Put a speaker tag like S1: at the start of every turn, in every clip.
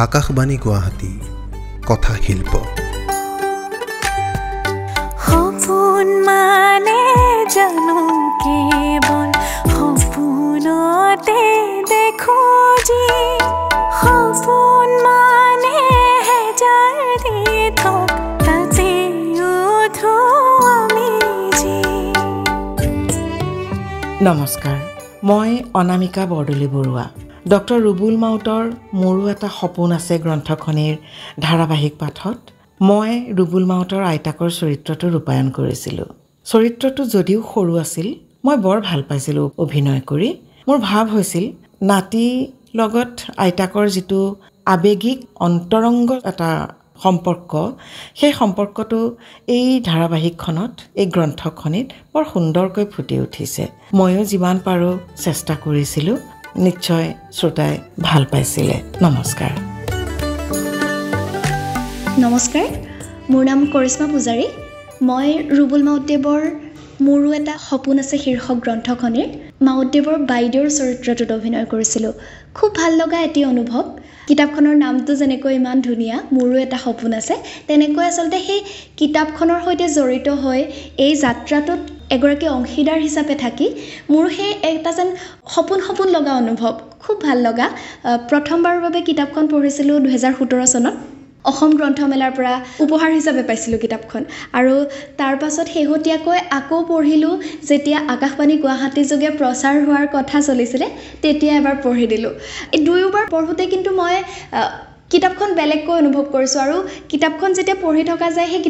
S1: আকাশবাণী গুৱাহাটী কথা শিল্প
S2: সপোন মানে জানো কেৱল সপোনতে দেখো যি সপোন মানে হেজাৰ দি থক তাতে উঠো আমি যি।
S3: নমস্কাৰ, মই অনামিকা বৰদলৈ বৰুৱা। ডক্টৰ ৰুবুল মাউতৰ মোৰো এটা সপোন আছে গ্ৰন্থখনিৰ ধাৰাবাহিক পাঠত মই ৰুবুল মাউতৰ আইতাকৰ চৰিত্ৰটো ৰূপায়ণ কৰিছিলোঁ। চৰিত্ৰটো যদিও সৰু আছিল, মই বৰ ভাল পাইছিলোঁ অভিনয় কৰি। মোৰ ভাৱ হৈছিল নাতি লগত আইতাকৰ যিটো আৱেগিক অন্তৰংগ এটা সম্পৰ্ক, সেই সম্পৰ্কটো এই ধাৰাবাহিকখনত, এই গ্ৰন্থখনিত বৰ সুন্দৰকৈ ফুটি উঠিছে। ময়ো যিমান পাৰোঁ চেষ্টা কৰিছিলোঁ। নিশ্চয় শ্ৰোতাই ভাল পাইছিলে। নমস্কাৰ।
S4: নমস্কাৰ, মোৰ নাম কৰিশ্মা পূজাৰী। মই ৰুবুল মাউতদেৱৰ মোৰো এটা সপোন আছে শীৰ্ষক গ্ৰন্থখনিৰ মাউতদেৱৰ বাইদেউৰ চৰিত্ৰটোত অভিনয় কৰিছিলোঁ। খুব ভাল লগা এটি অনুভৱ। কিতাপখনৰ নামটো যেনেকৈ ইমান ধুনীয়া, মোৰো এটা সপোন আছে, তেনেকৈ আচলতে সেই কিতাপখনৰ সৈতে জড়িত হৈ এই যাত্ৰাটোত এগৰাকী অংশীদাৰ হিচাপে থাকি মোৰ সেই এটা যেন সপোন লগা অনুভৱ, খুব ভাল লগা। প্ৰথমবাৰৰ বাবে কিতাপখন পঢ়িছিলোঁ 2017 চনত। অসম গ্ৰন্থমেলাৰ পৰা উপহাৰ হিচাপে পাইছিলোঁ কিতাপখন, আৰু তাৰ পাছত শেহতীয়াকৈ আকৌ পঢ়িলোঁ যেতিয়া আকাশবাণী গুৱাহাটী যোগে প্ৰচাৰ হোৱাৰ কথা চলিছিলে, তেতিয়া এবাৰ পঢ়ি দিলোঁ। এই দুয়োবাৰ পঢ়োঁতে কিন্তু মই কিতাপখন বেলেগকৈ অনুভৱ কৰিছোঁ, আৰু কিতাপখন যেতিয়া পঢ়ি থকা যায় সেই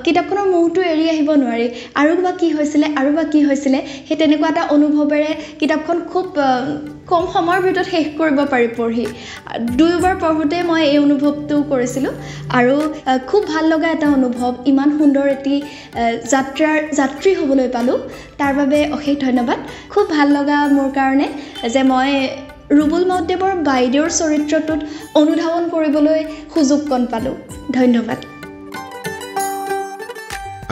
S4: কিতাপখনৰ মোহটো এৰি আহিব নোৱাৰি। আৰু বা কি হৈছিলে সেই তেনেকুৱা এটা অনুভৱেৰে কিতাপখন খুব কম সময়ৰ ভিতৰত শেষ কৰিব পাৰি পঢ়ি। দুয়োবাৰ পঢ়োঁতে মই এই অনুভৱটো কৰিছিলোঁ, আৰু খুব ভাল লগা এটা অনুভৱ। ইমান সুন্দৰ এটি যাত্ৰী হ'বলৈ পালোঁ, তাৰ বাবে অশেষ ধন্যবাদ। খুব ভাল লগা মোৰ কাৰণে যে মই ৰুবুল মাউতদেৱৰ বাইদেউৰ চৰিত্ৰটোত অনুধাৱন কৰিবলৈ সুযোগ কণ পালোঁ। ধন্যবাদ।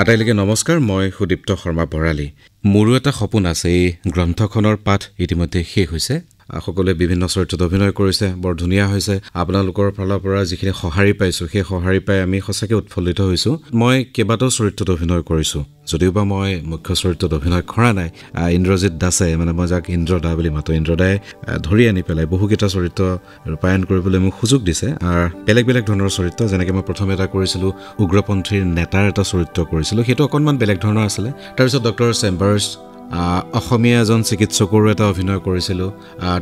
S5: আটাইলৈকে নমস্কাৰ, মই সুদীপ্ত শৰ্মা ভৰালী। মোৰো এটা সপোন আছে। এই গ্ৰন্থখনৰ পাঠ ইতিমধ্যে শেষ হৈছে। সকলোৱে বিভিন্ন চৰিত্ৰত অভিনয় কৰিছে, বৰ ধুনীয়া হৈছে। আপোনালোকৰ ফালৰ পৰা যিখিনি সঁহাৰি পাইছোঁ, সেই সঁহাৰি পাই আমি সঁচাকৈ উৎফুল্লিত হৈছোঁ। মই কেইবাটাও চৰিত্ৰত অভিনয় কৰিছোঁ, যদিওবা মই মুখ্য চৰিত্ৰত অভিনয় কৰা নাই। ইন্দ্ৰজিৎ দাসে, মই যাক ইন্দ্ৰদা বুলি মাতোঁ, ইন্দ্ৰদাই ধৰি আনি পেলাই বহুকেইটা চৰিত্ৰ ৰূপায়ণ কৰিবলৈ মোক সুযোগ দিছে। বেলেগ বেলেগ ধৰণৰ চৰিত্ৰ, যেনেকৈ মই প্ৰথমে এটা কৰিছিলোঁ উগ্ৰপন্থীৰ নেতাৰ এটা চৰিত্ৰ কৰিছিলোঁ, সেইটো অকণমান বেলেগ ধৰণৰ আছিলে। তাৰপিছত ডক্টৰ চেম্বাৰ্ছ, অসমীয়া এজন চিকিৎসকৰো এটা অভিনয় কৰিছিলোঁ।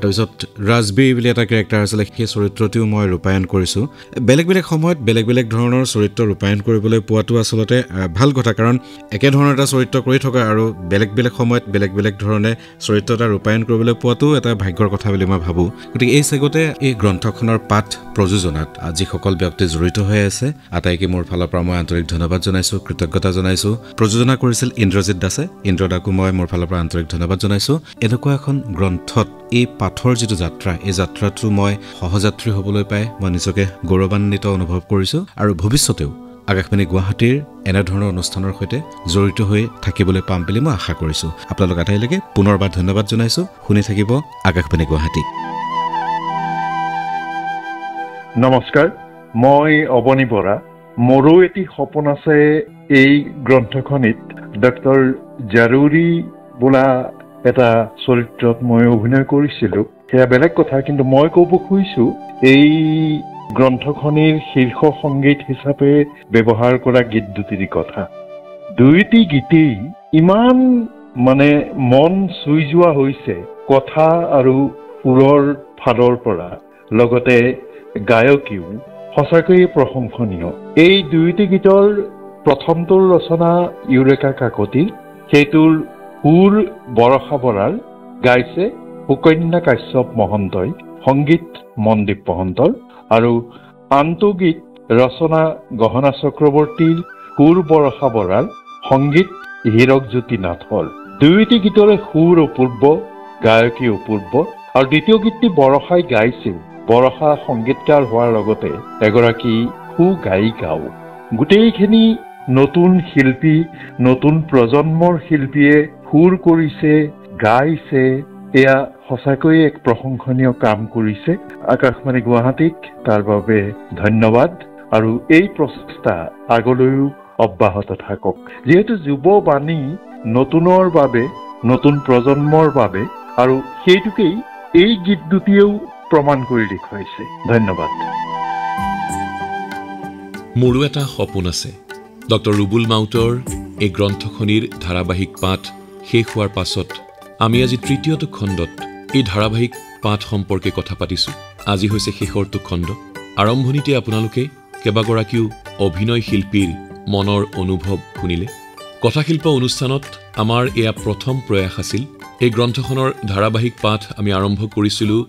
S5: তাৰপিছত ৰাজবীৰ বুলি এটা কেৰেক্টাৰ আছিলে, সেই চৰিত্ৰটিও মই ৰূপায়ণ কৰিছোঁ। বেলেগ বেলেগ সময়ত বেলেগ বেলেগ ধৰণৰ চৰিত্ৰ ৰূপায়ণ কৰিবলৈ পোৱাটো আচলতে ভাল কথা, কাৰণ একেধৰণৰ এটা চৰিত্ৰ কৰি থকা আৰু বেলেগ বেলেগ সময়ত বেলেগ বেলেগ ধৰণে চৰিত্ৰ এটা ৰূপায়ণ কৰিবলৈ পোৱাটো এটা ভাগ্যৰ কথা বুলি মই ভাবোঁ। গতিকে এই চেগতে এই গ্ৰন্থখনৰ পাঠ প্ৰযোজনাত যিসকল ব্যক্তি জড়িত হৈ আছে, আটাইকে মোৰ ফালৰ পৰা মই আন্তৰিক ধন্যবাদ জনাইছোঁ, কৃতজ্ঞতা জনাইছোঁ। প্ৰযোজনা কৰিছিল ইন্দ্ৰজিৎ দাসে, ইন্দ্ৰদাকো মই মোৰ ফালৰ পৰা আন্তৰিক ধন্যবাদ জনাইছোঁ। এনেকুৱা এখন গ্ৰন্থত এই পাঠৰ যিটো যাত্ৰা, এই যাত্ৰাটো মই সহযাত্ৰী হ'বলৈ পাই মই নিজকে গৌৰৱান্বিত অনুভৱ কৰিছোঁ, আৰু ভৱিষ্যতেও আকাশবাণী গুৱাহাটীৰ এনেধৰণৰ অনুষ্ঠানৰ সৈতে জড়িত হৈ থাকিবলৈ পাম বুলি মই আশা কৰিছোঁ। আপোনালোক আটাইলৈকে পুনৰবাৰ ধন্যবাদ জনাইছোঁ। শুনি থাকিব আকাশবাণী গুৱাহাটী।
S6: নমস্কাৰ, মই অৱনী বৰা। মোৰো এটি সপোন আছে এই গ্ৰন্থখনিত ডক্টৰ জাৰুৰী বোলা এটা চৰিত্ৰত মই অভিনয় কৰিছিলোঁ। সেয়া বেলেগ কথা, কিন্তু মই ক'ব খুজিছোঁ এই গ্ৰন্থখনিৰ শীৰ্ষ সংগীত হিচাপে ব্যৱহাৰ কৰা গীত দুটিৰ কথা। দুয়োটি গীতেই ইমান মন চুই যোৱা হৈছে, কথা আৰু সুৰৰ ফালৰ পৰা, লগতে গায়কীও সঁচাকৈয়ে প্ৰশংসনীয়। এই দুয়োটি গীতৰ প্ৰথমটোৰ ৰচনা ইউৰেকা কাকতিৰ, সেইটোৰ সুৰ বৰষা বৰাৰ, গাইছে সুকন্যা কাশ্যপ মহন্তই, সংগীত মনদীপ মহন্তৰ, আৰু আনটো গীত ৰচনা গহনা চক্ৰৱৰ্তীৰ, সুৰ বৰষা বৰাৰ, সংগীত হীৰকজ্যোতি নাথৰ। দুয়োটি গীতৰে সুৰ অপূৰ্ব, গায়কী অপূৰ্ব, আৰু দ্বিতীয় গীতটি বৰষাই গাইছিল। বৰষা সংগীতকাৰ হোৱাৰ লগতে এগৰাকী সুগায়িকাও। গোটেইখিনি নতুন শিল্পী, নতুন প্ৰজন্মৰ শিল্পীয়ে সুৰ কৰিছে, গাইছে, এয়া সঁচাকৈয়ে এক প্ৰশংসনীয় কাম কৰিছে আকাশবাণী গুৱাহাটীক তাৰ বাবে ধন্যবাদ আৰু এই প্ৰচেষ্টা আগলৈও অব্যাহত থাকক যিহেতু যুৱবাণী নতুনৰ বাবে নতুন প্ৰজন্মৰ বাবে আৰু সেইটোকেই এই গীত দুটিয়েও প্ৰমাণ কৰি দেখুৱাইছে ধন্যবাদ
S7: মোৰো এটা সপোন আছে ডক্টৰ ৰুবুল মাউতৰ এই গ্ৰন্থখনিৰ ধাৰাবাহিক পাঠ শেষ হোৱাৰ পাছত আমি আজি তৃতীয়টো খণ্ডত এই ধাৰাবাহিক পাঠ সম্পৰ্কে কথা পাতিছোঁ আজি হৈছে শেষৰটো খণ্ড আৰম্ভণিতে আপোনালোকে কেইবাগৰাকীও অভিনয় শিল্পীৰ মনৰ অনুভৱ শুনিলে কথাশিল্প অনুষ্ঠানত আমাৰ এয়া প্ৰথম প্ৰয়াস আছিল এই গ্ৰন্থখনৰ ধাৰাবাহিক পাঠ আমি আৰম্ভ কৰিছিলোঁ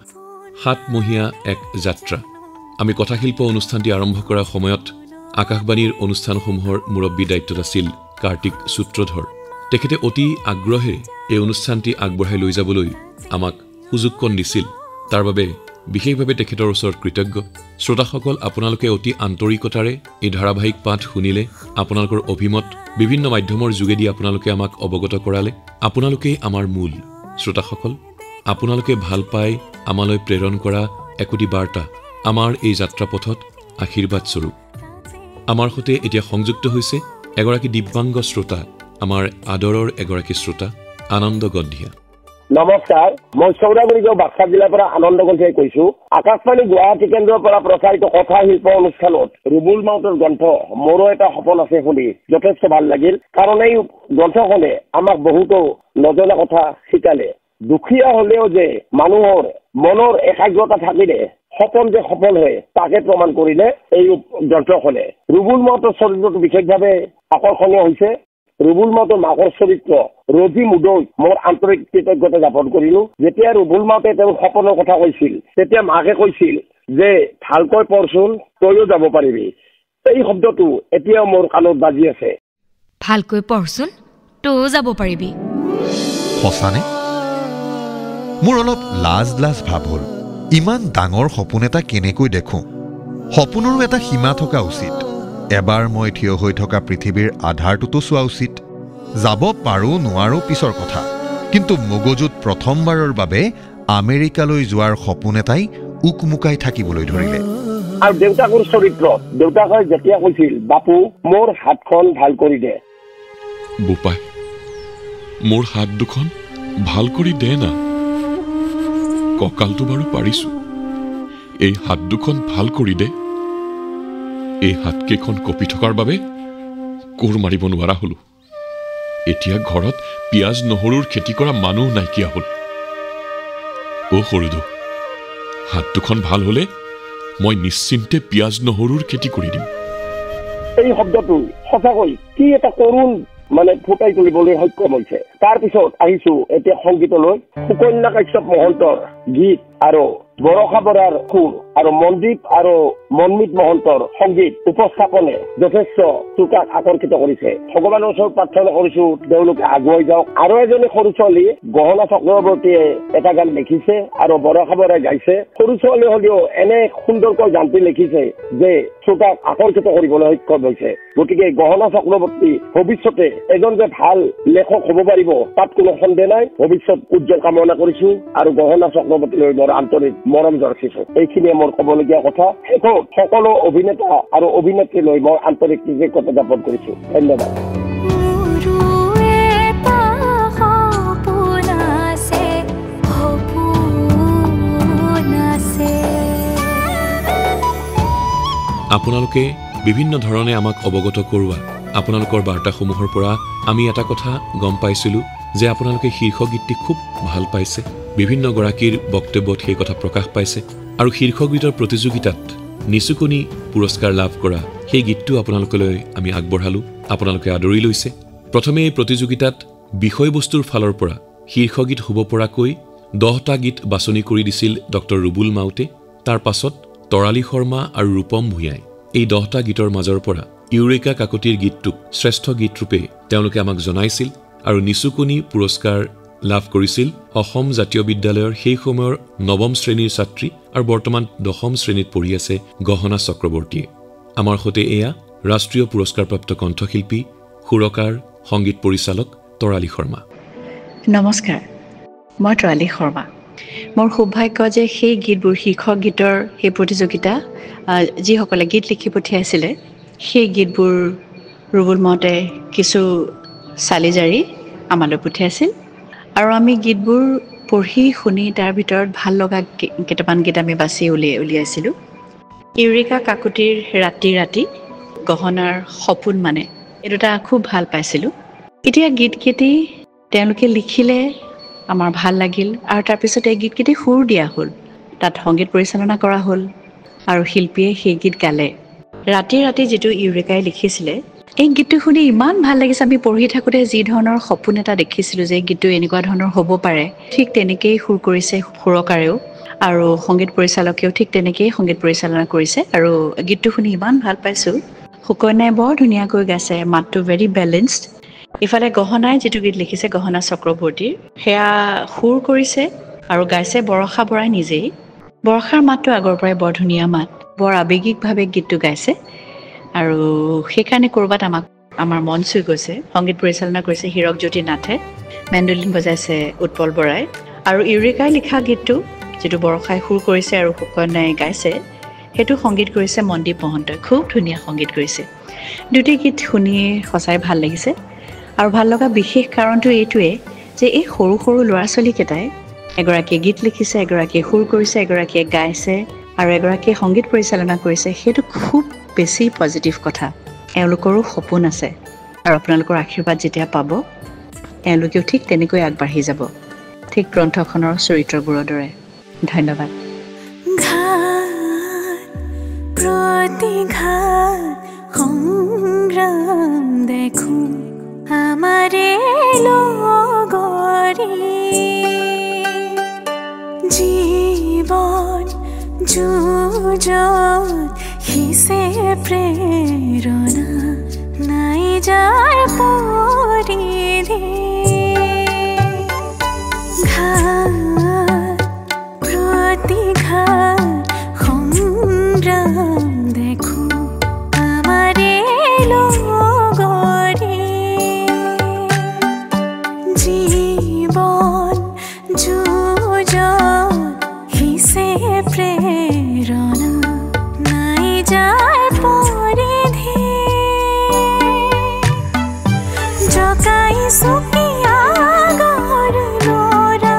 S7: 7 মহীয়া এক যাত্ৰা আমি কথাশিল্প অনুষ্ঠানটি আৰম্ভ কৰাৰ সময়ত আকাশবাণীৰ অনুষ্ঠানসমূহৰ মুৰব্বী দায়িত্বত আছিল কাৰ্তিক সূত্ৰধৰ তেখেতে অতি আগ্ৰহেৰে এই অনুষ্ঠানটি আগবঢ়াই লৈ যাবলৈ আমাক সুযোগকণ দিছিল তাৰ বাবে বিশেষভাৱে তেখেতৰ ওচৰত কৃতজ্ঞ শ্ৰোতাসকল আপোনালোকে অতি আন্তৰিকতাৰে এই ধাৰাবাহিক পাঠ শুনিলে আপোনালোকৰ অভিমত বিভিন্ন মাধ্যমৰ যোগেদি আপোনালোকে আমাক অৱগত কৰালে আপোনালোকেই আমাৰ মূল শ্ৰোতাসকল আপোনালোকে ভাল পাই আমালৈ প্ৰেৰণ কৰা একোটি বাৰ্তা আমাৰ এই যাত্ৰাপথত আশীৰ্বাদ স্বৰূপ আমাৰ সৈতে এতিয়া সংযুক্ত হৈছে এগৰাকী দিব্যাংগ শ্ৰোতা আমাৰ আদৰৰ এগৰাকী শ্ৰোতা আনন্দ গন্ধিয়া
S8: নমস্কাৰ মই চৌৰাগুৰি গাঁও বাক্সা জিলাৰ পৰা আনন্দ গন্ধিয়াই কৈছো আকাশবাণী গুৱাহাটী কেন্দ্ৰৰ পৰা প্ৰচাৰিত কথা শিল্প অনুষ্ঠানত ৰুবুল মাউতৰ গ্ৰন্থ মোৰো এটা সপোন আছে শুনি যথেষ্ট ভাল লাগিল কাৰণ এই গ্ৰন্থখনে আমাক বহুতো নজনা কথা শিকালে দুখীয়া হলেও যে মানুহৰ মনৰ একাগ্ৰতা থাকিলে সপোন যে সফল হয় তাকে প্ৰমাণ কৰিলে এই গ্ৰন্থখনে ৰুবুল মাউতৰ চৰিত্ৰটো বিশেষভাৱে আকৰ্ষণীয় হৈছে ৰুবুল মাউতৰ মাকৰ চৰিত্ৰ ৰজি মুদৈ মোৰ আন্তৰিক কৃতজ্ঞতা জ্ঞাপন কৰিলো যেতিয়া ৰুবুল মাউতে তেওঁৰ সপোনৰ কথা কৈছিল তেতিয়া মাকে কৈছিল যে ভালকৈ পঢ়চোন তইও যাব পাৰিবি এই শব্দটো এতিয়াও মোৰ কাণত বাজি আছে
S9: ভালকৈ পঢ়চোন তইও যাব পাৰিবি
S1: সঁচানে মোৰ অলপ লাজ ভাৱ হ'ল ইমান ডাঙৰ সপোন এটা কেনেকৈ দেখোঁ সপোনৰো এটা সীমা থকা উচিত এবাৰ মই থিয় হৈ থকা পৃথিৱীৰ আধাৰটোতো চোৱা উচিত যাব পাৰোঁ নোৱাৰোঁ পিছৰ কথা কিন্তু মগজুত প্ৰথমবাৰৰ বাবে আমেৰিকালৈ যোৱাৰ সপোন এটাই উকমুকাই থাকিবলৈ ধৰিলে
S8: আৰু দেউতাকৰ চৰিত্ৰ দেউতাকে যেতিয়া কৈছিল বাপু মোৰ হাতখন ভাল কৰি দে
S7: বোপাই মোৰ হাত দুখন ভাল কৰি দে না কঁকালটো বাৰু পাৰিছো এই হাত দুখন ভাল কৰি দে এই হাতকেইখন কঁপি থকাৰ বাবে কোৰ মাৰিব নোৱাৰা হলো এতিয়া ঘৰত পিয়াজ নহৰুৰ খেতি কৰা মানুহ নাইকিয়া হ'ল সৰুদো হাত দুখন ভাল হলে মই নিশ্চিন্তে পিয়াজ নহৰুৰ খেতি কৰি দিম
S8: এই শব্দটো সঁচাকৈ কি এটা কৰুণ ফুটাই তুলিবলৈ সক্ষম হৈছে তাৰপিছত আহিছো এতিয়া সংগীতলৈ সুকন্যা কাশ্যপ মহন্তৰ গীত আৰু বৰষা বৰাৰ সুৰ আৰু মনদীপ আৰু মনমিত মহন্তৰ সংগীত উপস্থাপনে যথেষ্ট শ্ৰোতাক আকৰ্ষিত কৰিছে ভগৱানৰ ওচৰত প্ৰাৰ্থনা কৰিছো তেওঁলোকে আগুৱাই যাওক আৰু এজনী সৰু ছোৱালী গহনা চক্ৰৱৰ্তীয়ে এটা গান লিখিছে আৰু বৰষা বৰাই গাইছে সৰু ছোৱালী হলেও এনে সুন্দৰকৈ গানটি লিখিছে যে শ্ৰোতাক আকৰ্ষিত কৰিবলৈ সক্ষম হৈছে গতিকে গহনা চক্ৰৱৰ্তী ভৱিষ্যতে এজন যে ভাল লেখক হ'ব পাৰিব তাত কোনো সন্দেহ নাই ভৱিষ্যত উজ্জ্বল কামনা কৰিছো আৰু গহনা চক্ৰৱৰ্তীলৈ মোৰ আন্তৰিক মৰম জনাইছো এইখিনিয়ে মোৰ ক'বলগীয়া কথা শেষত সকলো অভিনেতা আৰু অভিনেত্ৰীলৈ মই আন্তৰিক কৃতজ্ঞতা জ্ঞাপন কৰিছো ধন্যবাদ
S7: আপোনালোকে বিভিন্ন ধৰণে আমাক অৱগত কৰোৱা আপোনালোকৰ বাৰ্তাসমূহৰ পৰা আমি এটা কথা গম পাইছিলোঁ যে আপোনালোকে শীৰ্ষ গীতটি খুব ভাল পাইছে বিভিন্ন গৰাকীৰ বক্তব্যত সেই কথা প্ৰকাশ পাইছে আৰু শীৰ্ষ গীতৰ প্ৰতিযোগিতাত নিচুকনি পুৰস্কাৰ লাভ কৰা সেই গীতটো আপোনালোকলৈ আমি আগবঢ়ালোঁ আপোনালোকে আদৰি লৈছে প্ৰথমে এই প্ৰতিযোগিতাত বিষয়বস্তুৰ ফালৰ পৰা শীৰ্ষ গীত হ'ব পৰাকৈ 10টা গীত বাছনি কৰি দিছিল ডক্টৰ ৰুবুল মাউতে তাৰ পাছত তৰালী শৰ্মা আৰু ৰূপম ভূঞাই এই 10টা গীতৰ মাজৰ পৰা ইউৰেকা কাকতিৰ গীতটোক শ্ৰেষ্ঠ গীত ৰূপে তেওঁলোকে আমাক জনাইছিল আৰু নিচুকনি পুৰস্কাৰ লাভ কৰিছিল অসম জাতীয় বিদ্যালয়ৰ সেই সময়ৰ 9ম শ্ৰেণীৰ ছাত্ৰী আৰু বৰ্তমান 10ম শ্ৰেণীত পঢ়ি আছে গহনা চক্ৰৱৰ্তীয়ে আমাৰ সৈতে এয়া ৰাষ্ট্ৰীয় পুৰস্কাৰপ্ৰাপ্ত কণ্ঠশিল্পী সুৰকাৰ সংগীত পৰিচালক তৰালী শৰ্মা
S10: নমস্কাৰ মই তৰালি শৰ্মা। মোৰ সৌভাগ্য যে সেই গীতবোৰ শীৰ্ষক গীতৰ সেই প্ৰতিযোগিতা যিসকলে গীত লিখি পঠিয়াইছিলে সেই গীতবোৰ ৰুবুল মাউতে কিছু চালিজাৰি আমালৈ পঠিয়াইছিল আৰু আমি গীতবোৰ পঢ়ি শুনি তাৰ ভিতৰত ভাল লগা কেইটামান গীত আমি বাছি উলিয়াইছিলোঁ। ইউৰিকা কাকতিৰ ৰাতি ৰাতি, গহনাৰ সপোন মানে, এই দুটা খুব ভাল পাইছিলোঁ। এতিয়া গীতকেইটি তেওঁলোকে লিখিলে আমাৰ ভাল লাগিল আৰু তাৰপিছত এই গীতকেইটি সুৰ দিয়া হ'ল, তাত সংগীত পৰিচালনা কৰা হ'ল আৰু শিল্পীয়ে সেই গীত গালে। ৰাতি ৰাতি যিটো ইউৰিকাই লিখিছিলে, এই গীতটো শুনি ইমান ভাল লাগিছে। আমি পঢ়ি থাকোঁতে যি ধৰণৰ সপোন এটা দেখিছিলোঁ যে গীতটো এনেকুৱা ধৰণৰ হ'ব পাৰে, ঠিক তেনেকেই সুৰ কৰিছে সুৰকাৰেও আৰু সংগীত পৰিচালকেও ঠিক তেনেকেই সংগীত পৰিচালনা কৰিছে আৰু গীতটো শুনি ইমান ভাল পাইছোঁ। সুকন্যাই বৰ ধুনীয়াকৈ গাইছে, মাতটো ভেৰি বেলেঞ্চড। ইফালে গহনাই যিটো গীত লিখিছে, গহনা চক্ৰৱৰ্তীৰ, সেয়া সুৰ কৰিছে আৰু গাইছে বৰষা বৰাই নিজেই। বৰষাৰ মাতটো আগৰ পৰাই বৰ ধুনীয়া মাত, বৰ আৱেগিকভাৱে গীতটো গাইছে আৰু সেইকাৰণে ক'ৰবাত আমাৰ মন চুই গৈছে। সংগীত পৰিচালনা কৰিছে হীৰকজ্যোতি নাথে, মেণ্ডলিন বজাইছে উৎপল বৰাই আৰু ইউৰিকাই লিখা গীতটো যিটো বৰষাই সুৰ কৰিছে আৰু সুকন্যাই গাইছে, সেইটো সংগীত কৰিছে মনদীপ মহন্তই। খুব ধুনীয়া সংগীত কৰিছে। দুটি গীত শুনি সঁচাই ভাল লাগিছে আৰু ভাল লগা বিশেষ কাৰণটো এইটোৱে যে এই সৰু সৰু ল'ৰা ছোৱালীকেইটাই এগৰাকীয়ে গীত লিখিছে, এগৰাকীয়ে সুৰ কৰিছে, এগৰাকীয়ে গাইছে আৰু এগৰাকীয়ে সংগীত পৰিচালনা কৰিছে। সেইটো খুব বেছি পজিটিভ কথা। এওঁলোকৰো সপোন আছে আৰু আপোনালোকৰ আশীৰ্বাদ যেতিয়া পাব, এওঁলোকেও ঠিক তেনেকৈ আগবাঢ়ি যাব, ঠিক গ্ৰন্থখনৰ চৰিত্ৰবোৰৰ দৰে। ধন্যবাদ।
S2: সংগ্ৰাম দেখো আমাৰে লগৰী, জীৱন যুঁজত হিছে প্ৰেৰণা, নাই যাৰ পৰিধি। ঘাত প্ৰতিঘাত সংগ্ৰাম দেখো আমাৰে লগৰী, জীৱন যুঁজত হিছে প্ৰেৰণা, নাই যাৰ পৰিধি। জকাইছো আগৰ ল'ৰা,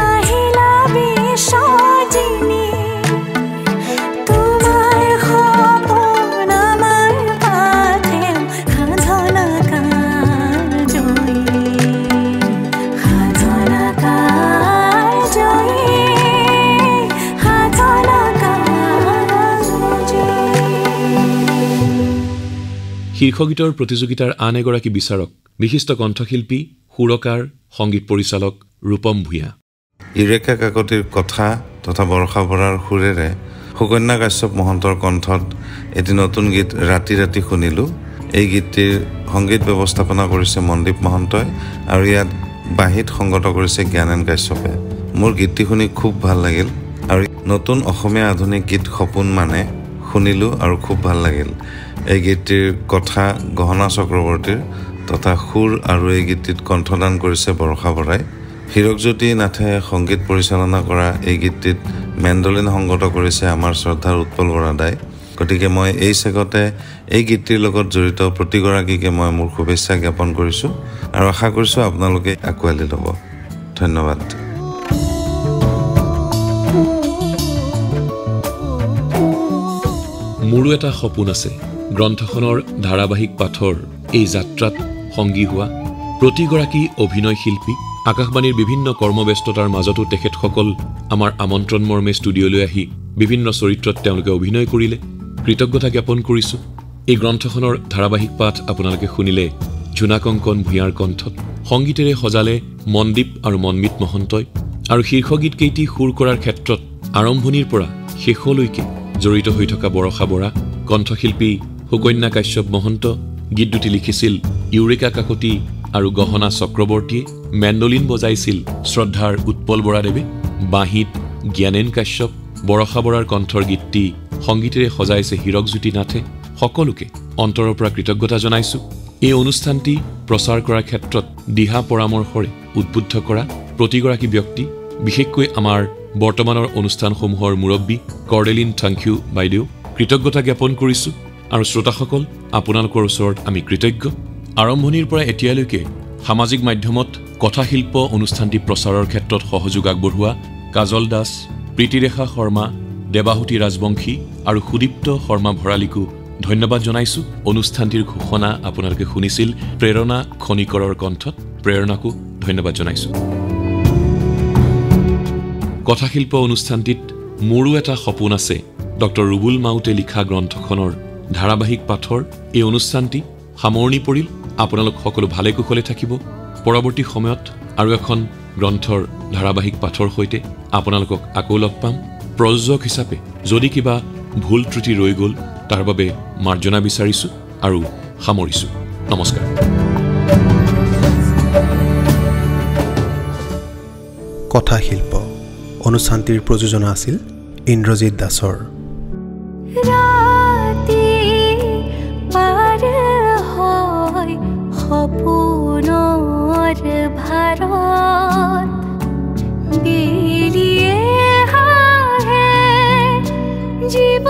S2: আহিলা বিশ্বজিনী, তোমাৰ সপোন আমাৰ পাথেও সাধনা কাৰ্যই, সাধনা কাৰ্যই, সাধনা কাৰ্যই।
S7: শীৰ্ষগীতৰ প্ৰতিযোগিতাৰ আন এগৰাকী বিচাৰক বিশিষ্ট কণ্ঠশিল্পী, সুৰকাৰ, সংগীত পৰিচালক ৰূপম ভূঞা।
S11: ইউৰিকা কাকতিৰ কথা তথা বৰষা বৰাৰ সুৰেৰে সুকন্যা কাশ্যপ মহন্তৰ কণ্ঠত এটি নতুন গীত ৰাতি ৰাতি শুনিলোঁ। এই গীতটিৰ সংগীত ব্যৱস্থাপনা কৰিছে মনদীপ মহন্তই আৰু ইয়াত বাঁহীত সংগত কৰিছে জ্ঞানেন কাশ্যপে। মোৰ গীতটি শুনি খুব ভাল লাগিল আৰু নতুন অসমীয়া আধুনিক গীত সপোন মানে শুনিলোঁ আৰু খুব ভাল লাগিল। এই গীতটিৰ কথা গহনা চক্ৰৱৰ্তীৰ তথা সুৰ আৰু এই গীতটিত কণ্ঠদান কৰিছে বৰষা বৰাই। হীৰকজ্যোতি নাথে সংগীত পৰিচালনা কৰা এই গীতটিত মেণ্ডলিন সংগত কৰিছে আমাৰ শ্ৰদ্ধাৰ উৎপল বৰা দাই। গতিকে মই এই চেগতে এই গীতটিৰ লগত জড়িত প্ৰতিগৰাকীকে মই মোৰ শুভেচ্ছা জ্ঞাপন কৰিছোঁ আৰু আশা কৰিছোঁ আপোনালোকে আঁকোৱালি ল'ব। ধন্যবাদ।
S7: মোৰো এটা সপোন আছে গ্ৰন্থখনৰ ধাৰাবাহিক পাঠৰ এই যাত্ৰাত সংগী হোৱা প্ৰতিগৰাকী অভিনয় শিল্পী। আকাশবাণীৰ বিভিন্ন কৰ্মব্যস্ততাৰ মাজতো তেখেতসকল আমাৰ আমন্ত্ৰণ মৰ্মে ষ্টুডিঅ'লৈ আহি বিভিন্ন চৰিত্ৰত তেওঁলোকে অভিনয় কৰিলে। কৃতজ্ঞতা জ্ঞাপন কৰিছোঁ। এই গ্ৰন্থখনৰ ধাৰাবাহিক পাঠ আপোনালোকে শুনিলে ঝুনা কংকন ভূঞাৰ কণ্ঠত, সংগীতেৰে সজালে মনদীপ আৰু মনমিত মহন্তই আৰু শীৰ্ষগীত কেইটি সুৰ কৰাৰ ক্ষেত্ৰত আৰম্ভণিৰ পৰা শেষলৈকে জড়িত হৈ থকা বৰষা বৰা, কণ্ঠশিল্পী সুকন্যা কাশ্যপ মহন্ত, গীত দুটি লিখিছিল ইউৰিকা কাকতি আৰু গহনা চক্ৰৱৰ্তীয়ে, মেণ্ডলিন বজাইছিল শ্ৰদ্ধাৰ উৎপল বৰাদেৱে, বাঁহীত জ্ঞানেন কাশ্যপ, বৰষা বৰাৰ কণ্ঠৰ গীতটি সংগীতেৰে সজাইছে হীৰকজ্যোতি নাথে। সকলোকে অন্তৰৰ পৰা কৃতজ্ঞতা জনাইছোঁ। এই অনুষ্ঠানটি প্ৰচাৰ কৰাৰ ক্ষেত্ৰত দিহা পৰামৰ্শৰে উদ্বুদ্ধ কৰা প্ৰতিগৰাকী ব্যক্তি বিশেষকৈ আমাৰ বৰ্তমানৰ অনুষ্ঠানসমূহৰ মুৰব্বী কৰ্ডেলিন থাংকিউ বাইদেউ কৃতজ্ঞতা জ্ঞাপন কৰিছোঁ আৰু শ্ৰোতাসকল আপোনালোকৰ ওচৰত আমি কৃতজ্ঞ আৰম্ভণিৰ পৰা এতিয়ালৈকে সামাজিক মাধ্যমত কথাশিল্প অনুষ্ঠানটি প্ৰচাৰৰ ক্ষেত্ৰত সহযোগ আগবঢ়োৱা কাজল দাস প্ৰীতিৰেখা শৰ্মা দেৱাহুতি ৰাজবংশী আৰু সুদীপ্ত শৰ্মা ভৰালীকো ধন্যবাদ জনাইছোঁ অনুষ্ঠানটিৰ ঘোষণা আপোনালোকে শুনিছিল প্ৰেৰণা খনিকৰৰ কণ্ঠত প্ৰেৰণাকো ধন্যবাদ জনাইছোঁ কথাশিল্প অনুষ্ঠানটিত মোৰো এটা সপোন আছে ডক্টৰ ৰুবুল মাউতে লিখা গ্ৰন্থখনৰ ধাৰাবাহিক পাঠৰ এই অনুষ্ঠানটি সামৰণি পৰিল আপোনালোক সকলো ভালে কুশলে থাকিব পৰৱৰ্তী সময়ত আৰু এখন গ্ৰন্থৰ ধাৰাবাহিক পাঠৰ সৈতে আপোনালোকক আকৌ লগ পাম প্ৰযোজক হিচাপে যদি কিবা ভুল ত্ৰুটি ৰৈ গ'ল তাৰ বাবে মাৰ্জনা বিচাৰিছোঁ আৰু সামৰিছোঁ নমস্কাৰ
S12: কথাশিল্প অনুষ্ঠানটিৰ প্ৰযোজনা আছিল ইন্দ্ৰজিৎ দাসৰ
S2: ৰাতি পাৰ হয় সপোনৰ ভাৰত বেলিয়ে হাঁহে জীৱ